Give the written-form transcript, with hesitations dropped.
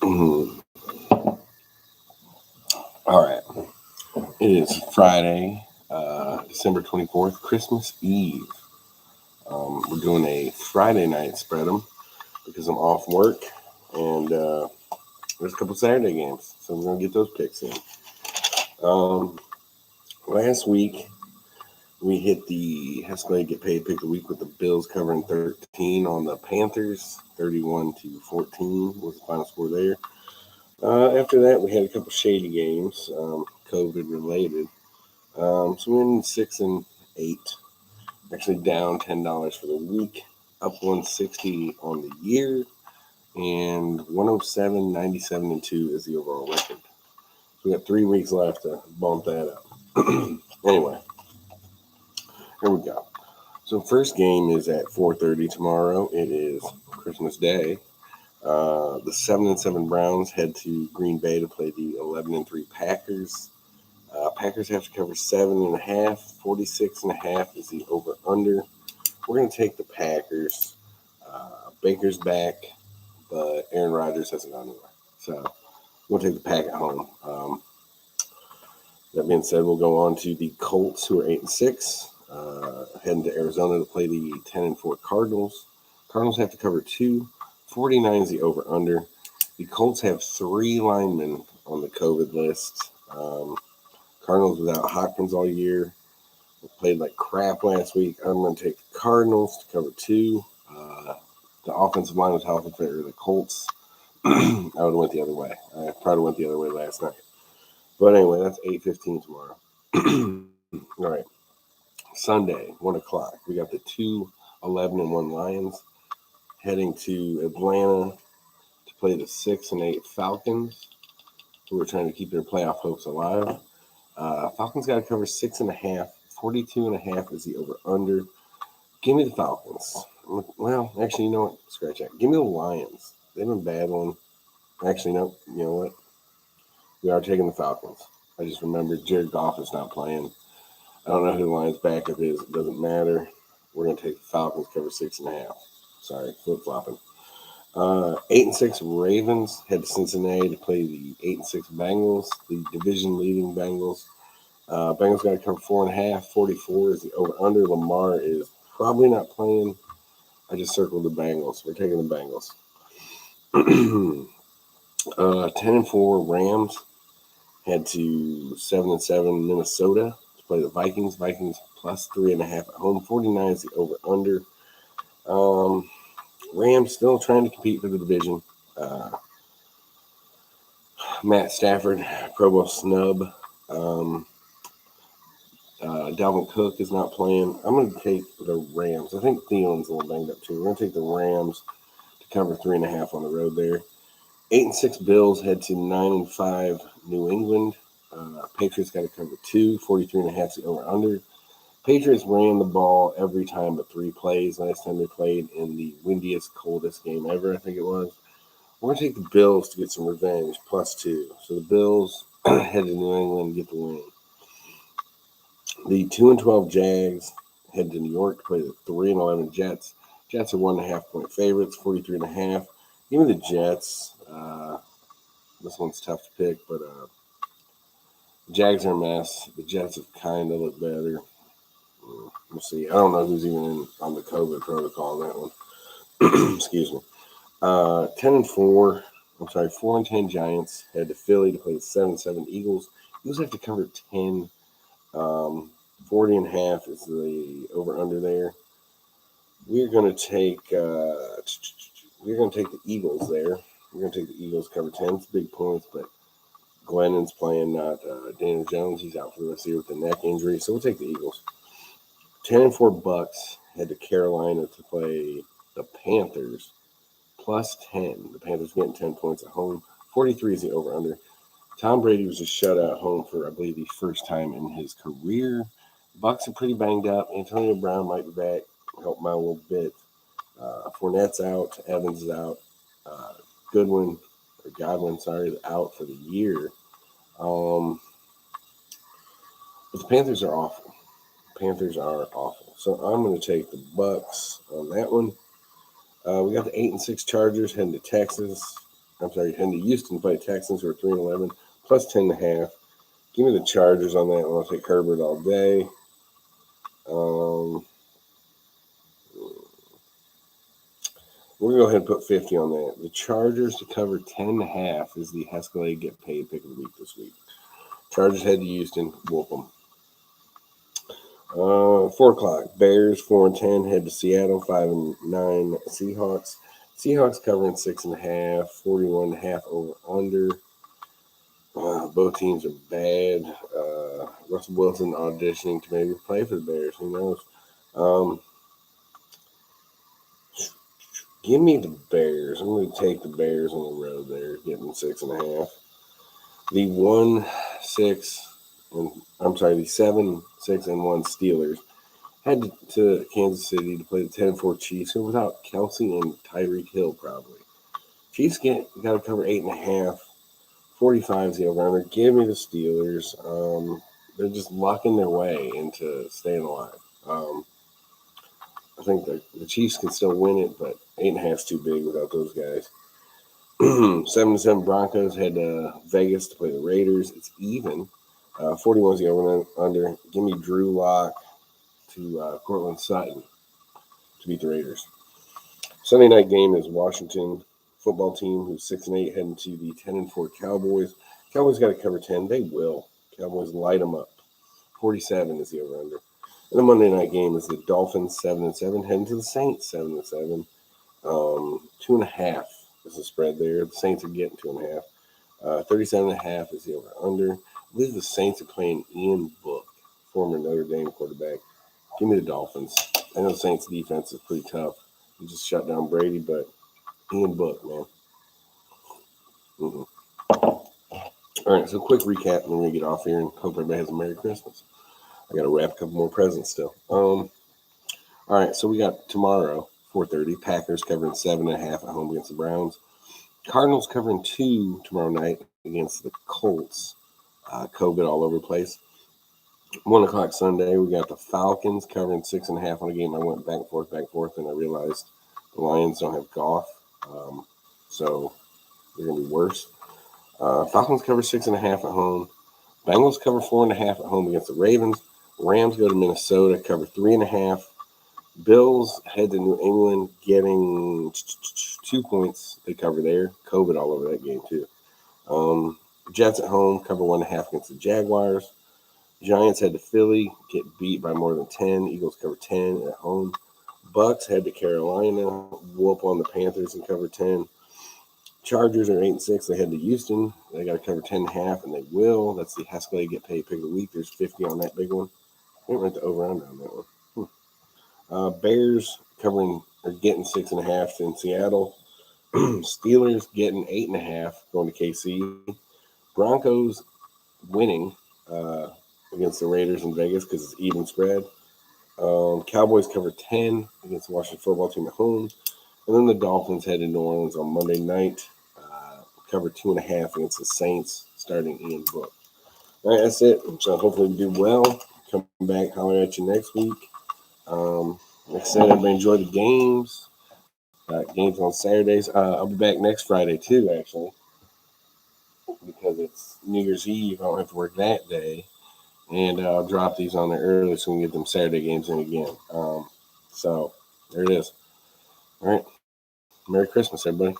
All right. It is Friday, December 24th, Christmas Eve. We're doing a Friday night spread 'em because I'm off work, and there's a couple Saturday games, so we're going to get those picks in. Last week, we hit the Hesscalade Get Paid Pick of the Week with the Bills covering 13 on the Panthers. 31-14 was the final score there. After that, we had a couple shady games, COVID related. So we're in 6 and 8. Actually down $10 for the week, up 160 on the year, and 107, 97, and 2 is the overall record. So we got 3 weeks left to bump that up. Anyway, here we go. So first game is at 4:30 tomorrow. It is Christmas Day. The 7-7 Browns head to Green Bay to play the 11-3 Packers. Packers have to cover 7.5. 46.5 is the over/under. We're going to take the Packers. Baker's back, but Aaron Rodgers hasn't gone anywhere. So we'll take the Pack at home. That being said, we'll go on to the Colts, who are 8-6, heading to Arizona to play the 10-4 Cardinals. Cardinals have to cover 2. 49 is the over/under. The Colts have 3 linemen on the COVID list. Cardinals without Hopkins all year. They played like crap last week. I'm going to take the Cardinals to cover 2. The offensive line was healthy for the Colts. I would have went the other way. I probably went the other way last night. But anyway, that's 8:15 tomorrow. All right. Sunday, 1 o'clock. We got the 2-11-1 Lions heading to Atlanta to play the 6-8 Falcons, who are trying to keep their playoff hopes alive. Falcons got to cover 6.5. 42.5 is the over/under. Give me the Falcons. Well, actually, you know what? Scratch that. Give me the Lions. They've been battling. Actually, no. You know what? We are taking the Falcons. I just remembered Jared Goff is not playing. I don't know who the Lions' backup is. It doesn't matter. We're going to take the Falcons, cover 6.5. Sorry, flip-flopping. 8-6 Ravens head to Cincinnati to play the 8-6 Bengals, the division-leading Bengals. Bengals got to cover 4.5. 44 is the over/under. Lamar is probably not playing. I just circled the Bengals. We're taking the Bengals. 10-4 Rams head to 7-7 Minnesota to play the Vikings. Vikings plus 3.5 at home. 49 is the over/under. Rams still trying to compete for the division. Matt Stafford, Pro Bowl snub. Dalvin Cook is not playing. I'm going to take the Rams. I think Thielen's a little banged up too. We're going to take the Rams to cover 3.5 on the road there. 8-6 Bills head to 9-5 New England. Patriots got to cover 2. 43.5 is the over/under. Patriots ran the ball every time but 3 plays last time they played in the windiest, coldest game ever, I think it was. We're going to take the Bills to get some revenge, plus 2. So the Bills head to New England and get the win. The 2-12 Jags head to New York to play the 3-11 Jets. Jets are 1.5-point favorites, 43.5. Give me the Jets. This one's tough to pick, but Jags are a mess. The Jets have kind of looked better. We'll see. I don't know who's even on the COVID protocol on that one. Excuse me. 10-4. 4-10 Giants head to Philly to play the 7-7 Eagles. Eagles have to cover 10. 40.5 is the over/under there. We're going to take the Eagles there. We're going to take the Eagles cover 10. It's big points, but Glennon's playing, not Daniel Jones. He's out for the rest of the year with the neck injury, so we'll take the Eagles. 10-4 Bucks head to Carolina to play the Panthers, plus 10. The Panthers getting 10 points at home. 43 is the over/under. Tom Brady was just shut out at home for, I believe, the first time in his career. Bucks are pretty banged up. Antonio Brown might be back, help him out a little bit. Fournette's out. Evans is out. Godwin, out for the year. But the Panthers are awful. So I'm going to take the Bucks on that one. We got the 8-6 Chargers heading to Texas heading to Houston to play the Texans, who are 3-11, plus 10.5. Give me the Chargers on that one. I'll take Herbert all day. We're going to go ahead and put 50 on that. The Chargers to cover 10.5 is the Hesscalade get paid pick of the week this week. Chargers head to Houston, whoop them. 4 o'clock, Bears 4-10 head to Seattle, 5-9 Seahawks. Seahawks covering 6.5, 41.5 over under. Both teams are bad. Russell Wilson auditioning to maybe play for the Bears. Who knows? Give me the Bears. I'm going to take the Bears on the road there, getting 6.5. The 7-6-1 Steelers head to Kansas City to play the 10-4 Chiefs, who are without Kelsey and Tyreek Hill probably. Chiefs got to cover 8.5. 45 is the over-under. Give me the Steelers. They're just locking their way into staying alive. I think the Chiefs can still win it, but 8.5 is too big without those guys. 7-7 Broncos head to Vegas to play the Raiders. It's even. 41 is the over-under. Give me Drew Lock to Cortland Sutton to beat the Raiders. Sunday night game is Washington football team, who's 6-8, heading to the 10-4 Cowboys. Cowboys got to cover 10. They will. Cowboys light them up. 47 is the over-under. And the Monday night game is the Dolphins 7-7, heading to the Saints 7-7. 2.5 is the spread there. The Saints are getting 2.5. 37.5 is the over-under. I believe the Saints are playing Ian Book, former Notre Dame quarterback. Give me the Dolphins. I know the Saints' defense is pretty tough. You just shut down Brady, but Ian Book, man. All right, so quick recap, and then we're going to get off here and hope everybody has a Merry Christmas. I got to wrap a couple more presents still. All right, so we got tomorrow, 4:30, Packers covering 7.5 at home against the Browns. Cardinals covering 2 tomorrow night against the Colts. COVID all over the place. 1 o'clock Sunday, we got the Falcons covering 6.5 on a game. I went back and forth, and I realized the Lions don't have Goff, so they're going to be worse. Falcons cover 6.5 at home. Bengals cover 4.5 at home against the Ravens. Rams go to Minnesota, cover 3.5. Bills head to New England, getting 2 points. They cover there. COVID all over that game, too. Jets at home, cover 1.5 against the Jaguars. Giants head to Philly, get beat by more than 10. Eagles cover 10 at home. Bucks head to Carolina, whoop on the Panthers and cover 10. Chargers are 8-6. They head to Houston. They got to cover 10.5, and they will. That's the Hesscalade get paid pick of the week. There's 50 on that big one. I didn't write the over-under on that one. Bears covering or getting 6.5 in Seattle. Steelers getting 8.5 going to KC. Broncos winning against the Raiders in Vegas because it's even spread. Cowboys cover 10 against the Washington football team at home. And then the Dolphins head to New Orleans on Monday night. Cover 2.5 against the Saints, starting Ian Book. All right, that's it. So hopefully we do well. Come back, holler at you next week. Like I said, everybody enjoy the games. Games on Saturdays. I'll be back next Friday too, actually, because it's New Year's Eve. I don't have to work that day. And I'll drop these on there early so we can get them Saturday games in again. So there it is. All right. Merry Christmas, everybody.